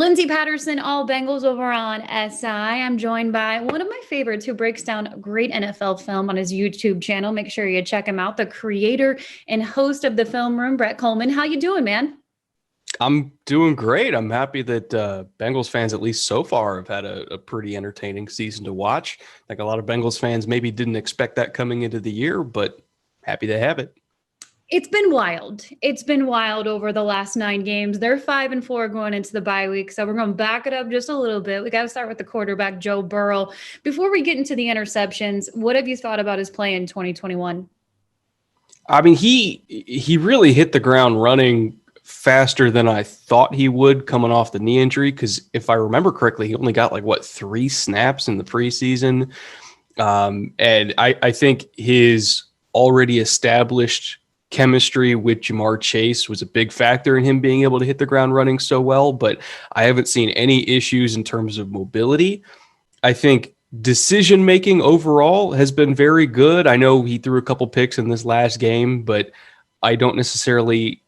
Lindsay Patterson, all Bengals over on SI. I'm joined by one of my favorites who breaks down great NFL film on his YouTube channel. Make sure you check him out, the creator and host of the Film Room, Brett Kollmann. How you doing, man? I'm doing great. I'm happy that Bengals fans, at least so far, have had a pretty entertaining season to watch. Like a lot of Bengals fans maybe didn't expect that coming into the year, but happy to have it. It's been wild. It's been wild over the last 9 games. They're 5-4 going into the bye week. So we're going to back it up just a little bit. We got to start with the quarterback, Joe Burrow. Before we get into the interceptions, what have you thought about his play in 2021? I mean, he really hit the ground running faster than I thought he would coming off the knee injury. Because if I remember correctly, he only got 3 snaps in the preseason. And I think his already established chemistry with Jamar Chase was a big factor in him being able to hit the ground running so well, but I haven't seen any issues in terms of mobility. I think decision-making overall has been very good. I know he threw a couple picks in this last game, but I don't necessarily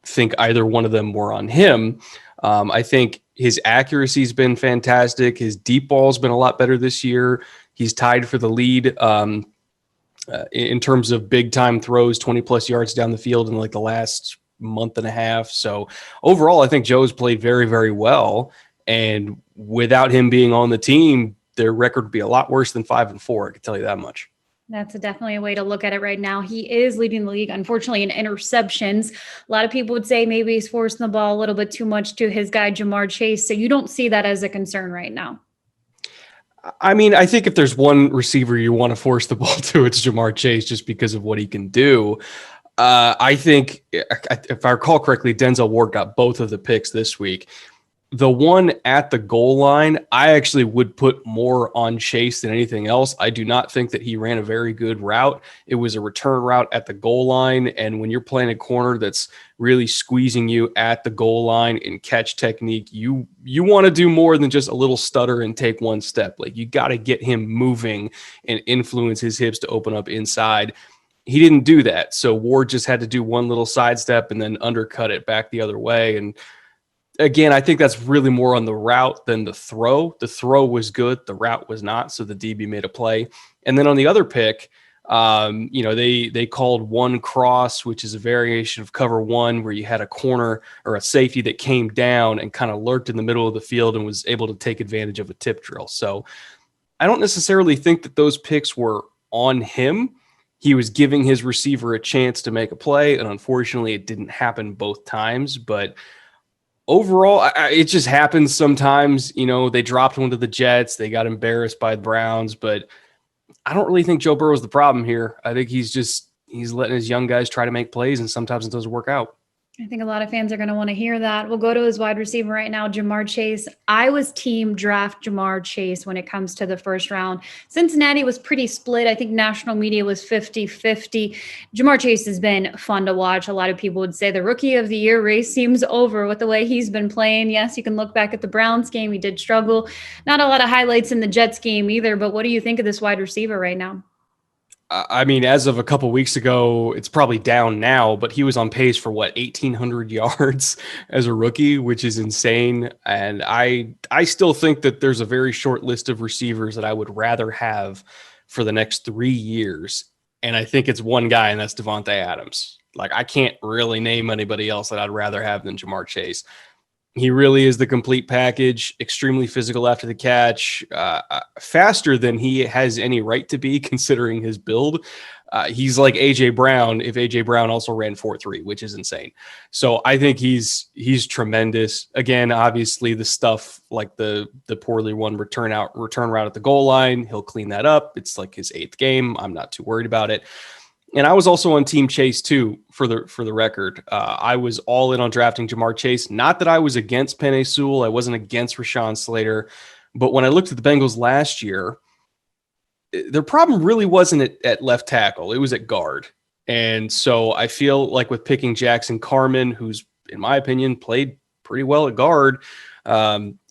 think either one of them were on him. I think his accuracy's been fantastic. His deep ball's been a lot better this year. He's tied for the lead in terms of big time throws, 20 plus yards down the field in the last month and a half. So overall, I think Joe's played very, very well. And without him being on the team, their record would be a lot worse than 5-4. I can tell you that much. That's definitely a way to look at it right now. He is leading the league, unfortunately, in interceptions. A lot of people would say maybe he's forcing the ball a little bit too much to his guy, Jamar Chase. So you don't see that as a concern right now. I mean, I think if there's one receiver you want to force the ball to, it's Jamar Chase just because of what he can do. I think, if I recall correctly, Denzel Ward got both of the picks this week. The one at the goal line, I actually would put more on Chase than anything else. I do not think that he ran a very good route. It was a return route at the goal line, and when you're playing a corner that's really squeezing you at the goal line in catch technique, you want to do more than just a little stutter and take one step. You got to get him moving and influence his hips to open up inside. He didn't do that, so Ward just had to do one little sidestep and then undercut it back the other way. And again, I think that's really more on the route than the throw. The throw was good. The route was not. So the DB made a play. And then on the other pick, they called one cross, which is a variation of cover one, where you had a corner or a safety that came down and kind of lurked in the middle of the field and was able to take advantage of a tip drill. So I don't necessarily think that those picks were on him. He was giving his receiver a chance to make a play. And unfortunately, it didn't happen both times. But overall, it just happens sometimes. They dropped one to the Jets. They got embarrassed by the Browns. But I don't really think Joe Burrow is the problem here. I think he's letting his young guys try to make plays, and sometimes it doesn't work out. I think a lot of fans are going to want to hear that. We'll go to his wide receiver right now, Jamar Chase. I was team draft Jamar Chase when it comes to the first round. Cincinnati was pretty split. I think national media was 50-50. Jamar Chase has been fun to watch. A lot of people would say the rookie of the year race seems over with the way he's been playing. Yes, you can look back at the Browns game. He did struggle. Not a lot of highlights in the Jets game either, but what do you think of this wide receiver right now? I mean, as of a couple weeks ago, it's probably down now, but he was on pace for 1,800 yards as a rookie, which is insane. And I still think that there's a very short list of receivers that I would rather have for the next 3 years. And I think it's one guy, and that's Davante Adams. I can't really name anybody else that I'd rather have than Jamar Chase. He really is the complete package, extremely physical after the catch, faster than he has any right to be considering his build. He's like A.J. Brown if A.J. Brown also ran 4.3, which is insane. So I think he's tremendous. Again, obviously the stuff like the poorly won return route at the goal line, he'll clean that up. It's like his 8th game. I'm not too worried about it. And I was also on Team Chase too, for the record. I was all in on drafting Jamar Chase. Not that I was against Penei Sewell. I wasn't against Rashawn Slater. But when I looked at the Bengals last year, their problem really wasn't at left tackle. It was at guard. And so I feel like with picking Jackson Carman, who's, in my opinion, played pretty well at guard,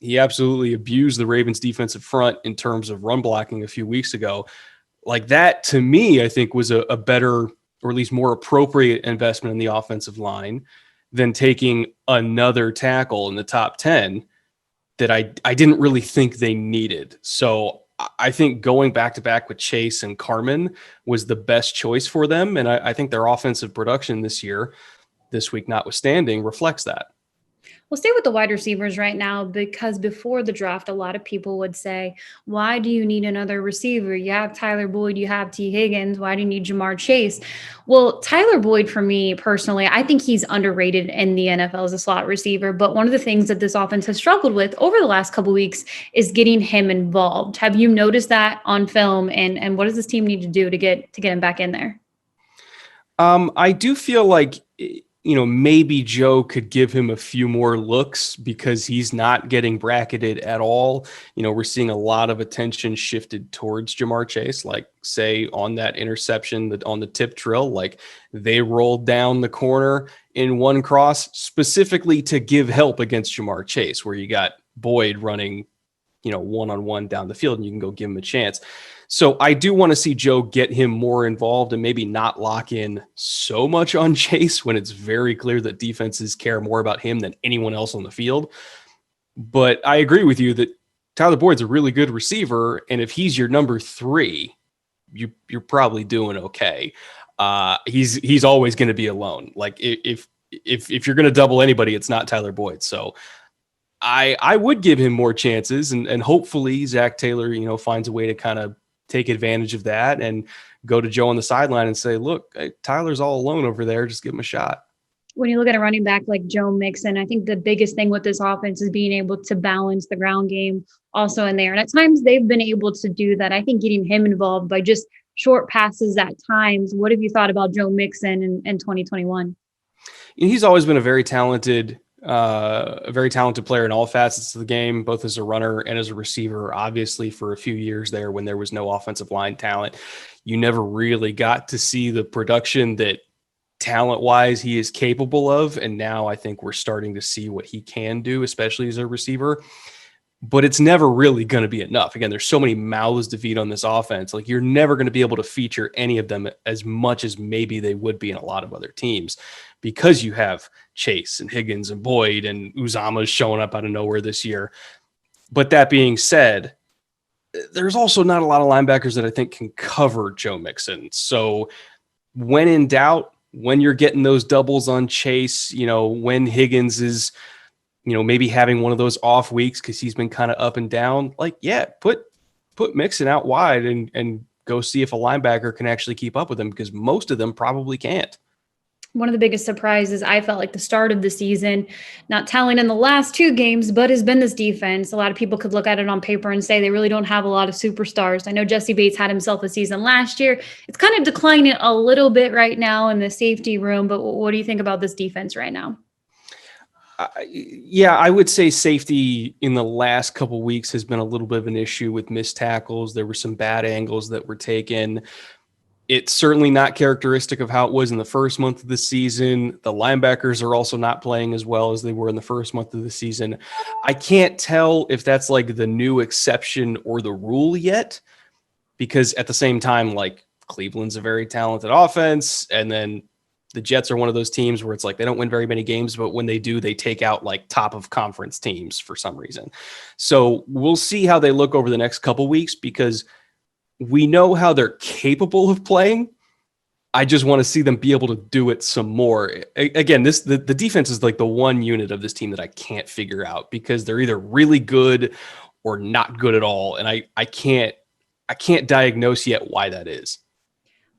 he absolutely abused the Ravens defensive front in terms of run blocking a few weeks ago. Like that, to me, I think was a better, or at least more appropriate investment in the offensive line than taking another tackle in the top 10 that I didn't really think they needed. So I think going back to back with Chase and Carmen was the best choice for them. And I think their offensive production this week notwithstanding, reflects that. We'll stay with the wide receivers right now because before the draft, a lot of people would say, why do you need another receiver? You have Tyler Boyd, you have T. Higgins. Why do you need Jamar Chase? Well, Tyler Boyd, for me personally, I think he's underrated in the NFL as a slot receiver. But one of the things that this offense has struggled with over the last couple of weeks is getting him involved. Have you noticed that on film? And what does this team need to do to get him back in there? I do feel like, maybe Joe could give him a few more looks because he's not getting bracketed at all. We're seeing a lot of attention shifted towards Jamar Chase, like say on that interception, on the tip drill, like they rolled down the corner in one cross specifically to give help against Jamar Chase, where you got Boyd running, one-on-one down the field and you can go give him a chance. So I do want to see Joe get him more involved and maybe not lock in so much on Chase when it's very clear that defenses care more about him than anyone else on the field. But I agree with you that Tyler Boyd's a really good receiver. And if he's your number 3, you're probably doing okay. He's always going to be alone. Like if you're going to double anybody, it's not Tyler Boyd. So I would give him more chances and hopefully Zach Taylor, finds a way to kind of take advantage of that and go to Joe on the sideline and say, look, Tyler's all alone over there. Just give him a shot. When you look at a running back like Joe Mixon, I think the biggest thing with this offense is being able to balance the ground game also in there. And at times they've been able to do that. I think getting him involved by just short passes at times. What have you thought about Joe Mixon in 2021? He's always been a very talented player in all facets of the game, both as a runner and as a receiver. Obviously, for a few years there when there was no offensive line talent, you never really got to see the production that talent-wise he is capable of. And now I think we're starting to see what he can do, especially as a receiver. But it's never really going to be enough. Again, there's so many mouths to feed on this offense. Like you're never going to be able to feature any of them as much as maybe they would be in a lot of other teams, because you have Chase and Higgins and Boyd and Uzama's showing up out of nowhere this year. But that being said, there's also not a lot of linebackers that I think can cover Joe Mixon. So when in doubt, when you're getting those doubles on Chase, when Higgins is, maybe having one of those off weeks because he's been kind of up and down, put Mixon out wide and go see if a linebacker can actually keep up with him, because most of them probably can't. One of the biggest surprises I felt like the start of the season, not telling in the last 2 games, but has been this defense. A lot of people could look at it on paper and say they really don't have a lot of superstars. I know Jesse Bates had himself a season last year. It's kind of declining a little bit right now in the safety room, but what do you think about this defense right now? I would say safety in the last couple of weeks has been a little bit of an issue with missed tackles. There were some bad angles that were taken. It's certainly not characteristic of how it was in the first month of the season. The linebackers are also not playing as well as they were in the first month of the season. I can't tell if that's like the new exception or the rule yet, because at the same time, like Cleveland's a very talented offense, and then the Jets are one of those teams where it's like they don't win very many games, but when they do, they take out like top of conference teams for some reason. So we'll see how they look over the next couple weeks, because we know how they're capable of playing. I just want to see them be able to do it some more. Again, the defense is like the one unit of this team that I can't figure out, because they're either really good or not good at all. And I can't diagnose yet why that is.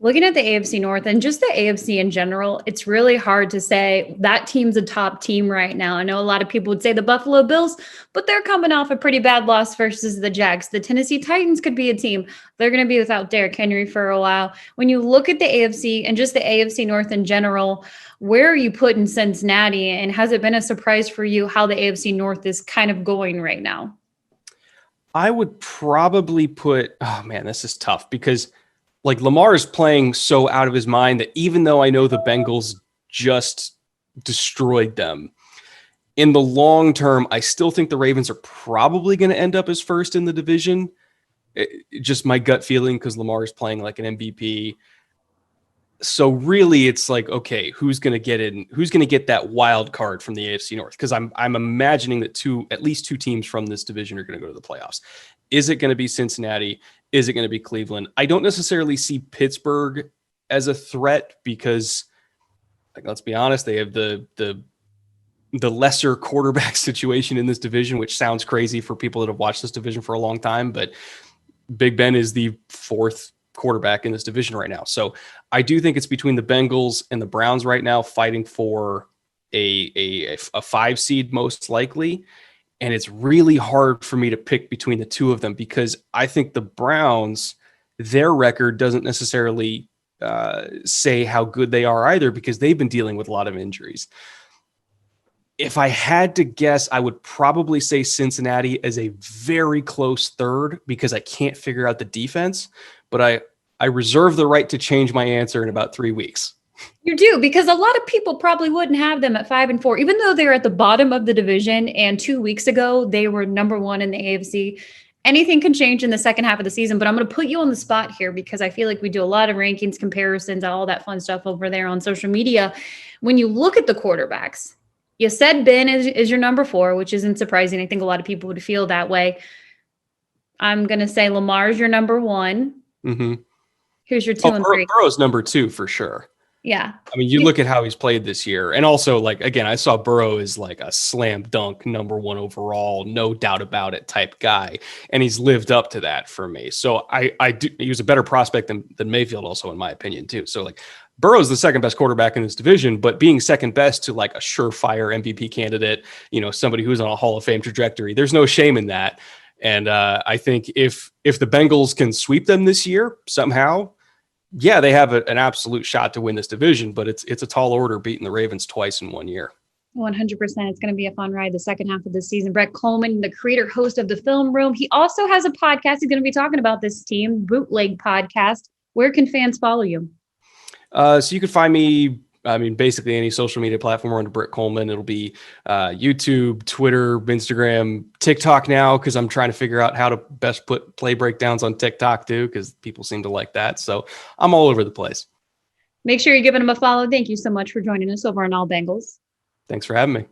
Looking at the AFC North and just the AFC in general, it's really hard to say that team's a top team right now. I know a lot of people would say the Buffalo Bills, but they're coming off a pretty bad loss versus the Jags. The Tennessee Titans could be a team. They're going to be without Derrick Henry for a while. When you look at the AFC and just the AFC North in general, where are you putting Cincinnati? And has it been a surprise for you how the AFC North is kind of going right now? I would probably put, this is tough, because like Lamar is playing so out of his mind that even though I know the Bengals just destroyed them, in the long term, I still think the Ravens are probably going to end up as first in the division. Just my gut feeling, because Lamar is playing like an MVP. So really it's like, okay, who's going to get in? Who's going to get that wild card from the AFC North? Because I'm imagining that at least two teams from this division are going to go to the playoffs. Is it going to be Cincinnati? Is it going to be Cleveland? I don't necessarily see Pittsburgh as a threat because, like, let's be honest, they have the lesser quarterback situation in this division, which sounds crazy for people that have watched this division for a long time, but Big Ben is the fourth quarterback in this division right now. So I do think it's between the Bengals and the Browns right now, fighting for a 5 seed most likely. And it's really hard for me to pick between the two of them because I think the Browns, their record doesn't necessarily say how good they are either because they've been dealing with a lot of injuries. If I had to guess, I would probably say Cincinnati as a very close third because I can't figure out the defense, but I reserve the right to change my answer in about 3 weeks. You do, because a lot of people probably wouldn't have them at 5-4, even though they're at the bottom of the division. And 2 weeks ago, they were number one in the AFC. Anything can change in the second half of the season, but I'm going to put you on the spot here because I feel like we do a lot of rankings, comparisons, all that fun stuff over there on social media. When you look at the quarterbacks, you said Ben is your number 4, which isn't surprising. I think a lot of people would feel that way. I'm going to say Lamar's your number 1. Mm-hmm. Who's your 2 and 3? Burrow's number 2 for sure. Yeah. I mean, you look at how he's played this year. And also, like, again, I saw Burrow as like a slam dunk, number 1 overall, no doubt about it type guy. And he's lived up to that for me. So I do, he was a better prospect than Mayfield also, in my opinion, too. So like Burrow's the second best quarterback in this division, but being second best to like a surefire MVP candidate, somebody who's on a Hall of Fame trajectory, there's no shame in that. And I think if the Bengals can sweep them this year somehow, yeah, they have an absolute shot to win this division, but it's a tall order beating the Ravens twice in 1 year. 100%. It's going to be a fun ride the second half of the season. Brett Kollmann, the creator, host of The Film Room. He also has a podcast. He's going to be talking about this team, Bootleg Podcast. Where can fans follow you? So you can find me, basically any social media platform under Brett Kollmann. It'll be YouTube, Twitter, Instagram, TikTok now, because I'm trying to figure out how to best put play breakdowns on TikTok too, because people seem to like that. So I'm all over the place. Make sure you're giving him a follow. Thank you so much for joining us over on All Bengals. Thanks for having me.